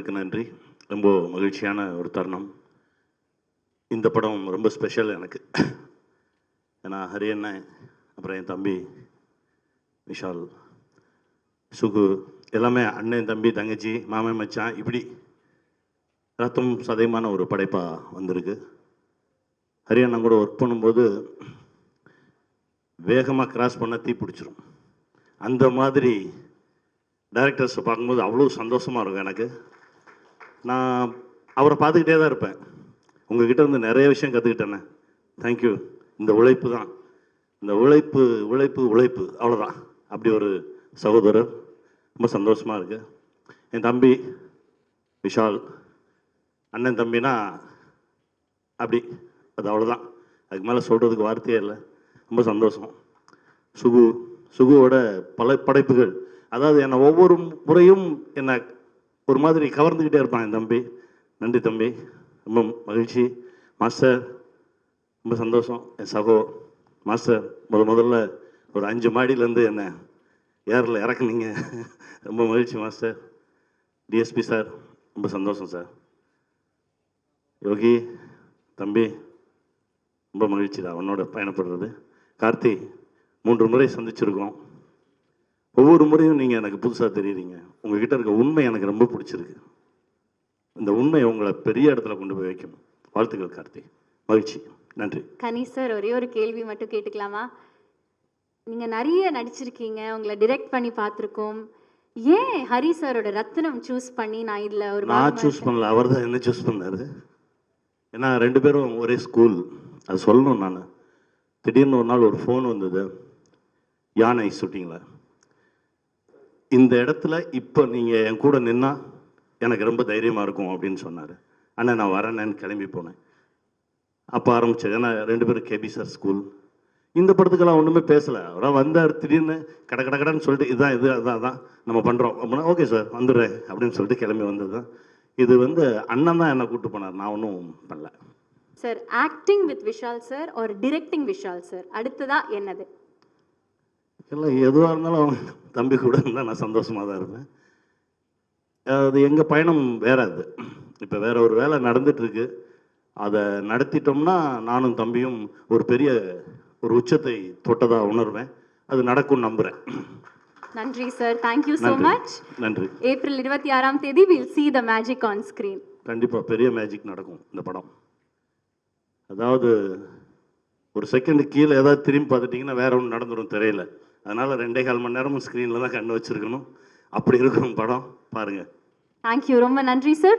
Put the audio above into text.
இறைவனுக்கு நன்றி. ரொம்ப மகிழ்ச்சியான ஒரு தருணம். இந்த படம் ரொம்ப ஸ்பெஷல் எனக்கு. ஏன்னா ஹரி அண்ணன், அப்புறம் என் தம்பி விஷால், சுகு எல்லாமே அண்ணன், தம்பி, தங்கச்சி, மாமன், மச்சான், இப்படி ரத்தம் சதயமான ஒரு படைப்பாக வந்திருக்கு. ஹரி அண்ணன் கூட ஒர்க் பண்ணும்போது வேகமாக கிராஸ் பண்ண தீ பிடிச்சிரும். அந்த மாதிரி டைரக்டர்ஸை பார்க்கும்போது அவ்வளோ சந்தோஷமாக இருக்கும் எனக்கு. நான் அவரை பார்த்துக்கிட்டே தான் இருப்பேன். உங்ககிட்ட இருந்து நிறைய விஷயம் கற்றுக்கிட்டேண்ணே. தேங்க்யூ. இந்த உழைப்பு தான், இந்த உழைப்பு உழைப்பு உழைப்பு அவ்வளோதான். அப்படி ஒரு சகோதரர். ரொம்ப சந்தோஷமாக இருக்குது. என் தம்பி விஷால், அண்ணன் தம்பினா அப்படி, அது அவ்வளோதான். அதுக்கு மேலே சொல்கிறதுக்கு வார்த்தையே இல்லை. ரொம்ப சந்தோஷம். சுகுவோட பல படைப்புகள், அதாவது என்னை ஒவ்வொரு முறையும் என்னை ஒரு மாதிரி கவர்ந்துக்கிட்டே இருப்பான் என் தம்பி. நன்றி தம்பி, ரொம்ப மகிழ்ச்சி. மாஸ்டர் ரொம்ப சந்தோஷம். என் சகோ மாஸ்டர் முதல்ல ஒரு 5 மாடியிலேருந்து என்னை ஏரில் இறக்குனீங்க. ரொம்ப மகிழ்ச்சி மாஸ்டர். டிஎஸ்பி சார் ரொம்ப சந்தோஷம் சார். யோகி தம்பி ரொம்ப மகிழ்ச்சி தான் அவனோட பயணப்படுறது. கார்த்தி 3 முறை சந்திச்சிருக்கோம். ஒவ்வொரு முறையும் நீங்கள் எனக்கு புதுசாக தெரியுறீங்க. உங்ககிட்ட இருக்க உண்மை எனக்கு ரொம்ப பிடிச்சிருக்கு. இந்த உண்மை உங்களை பெரிய இடத்துல கொண்டு போய் வைக்கும். வாழ்த்துக்கள் கார்த்தி. மகிழ்ச்சி. நன்றி. கனி சார், ஒரே ஒரு கேள்வி மட்டும் கேட்டுக்கலாமா? நீங்கள் நிறைய நடிச்சிருக்கீங்க, உங்களை டிரெக்ட் பண்ணி பார்த்துருக்கோம். ஏன் ஹரி சாரோட ரத்னம் சூஸ் பண்ணி நான் இதில் ஒரு நான் சூஸ் பண்ணல, அவர் தான் என்ன சூஸ் பண்ணாரு. ஏன்னா 2 பேரும் ஒரே ஸ்கூல். அது சொல்லணும். நான் திடீர்னு ஒரு நாள் ஒரு ஃபோன் வந்தது, யானை ஷூட்டிங்கில், இந்த இடத்துல இப்போ நீங்கள் என் கூட நின்னா எனக்கு ரொம்ப தைரியமாக இருக்கும் அப்படின்னு சொன்னார். அண்ணா நான் வரேன்னு கிளம்பி போனேன். அப்போ ஆரம்பிச்சது. ஏன்னா 2 பேரும் கேபி சார் ஸ்கூல். இந்த படத்துக்கெல்லாம் ஒன்றுமே பேசலை. அவராக வந்தார், திடீர்னு கடன்னு சொல்லிட்டு இதுதான் இது அதான் நம்ம பண்ணுறோம் அப்படின்னா ஓகே சார் வந்துடுறேன் அப்படின்னு சொல்லிட்டு கிளம்பி வந்தது தான். இது அண்ணன் தான் என்னை கூப்பிட்டு போனார், நான் ஒன்றும் பண்ணல. Sir, acting with Vishal sir ஒரு டிரெக்டிங் விஷால் சார், அடுத்ததா என்னது? இல்லை, எதுவாக இருந்தாலும் அவன் தம்பி கூட இருந்தால் நான் சந்தோஷமாக தான் இருப்பேன். அது எங்கள் பயணம் வேற. அது இப்போ வேற ஒரு வேலை நடந்துட்டுருக்கு. அதை நடத்திட்டோம்னா நானும் தம்பியும் ஒரு பெரிய ஒரு உச்சத்தை தொட்டதாக உணர்வேன். அது நடக்கும் நம்புகிறேன். நன்றி சார். Thank you so much. நன்றி. ஏப்ரல் 26ஆம் தேதி will see the magic on screen. கண்டிப்பாக பெரிய மேஜிக் நடக்கும் இந்த படம். அதாவது ஒரு செகண்ட் கீழே ஏதாவது திரும்பி பார்த்துட்டிங்கன்னா வேற ஒன்று நடந்துடும் திரையில். அதனால் 2.25 மணி நேரமும் ஸ்க்ரீனில் தான் கண்ணு வச்சுருக்கணும். அப்படி இருக்கும் படம். பாருங்கள். தேங்க்யூ. ரொம்ப நன்றி சார்.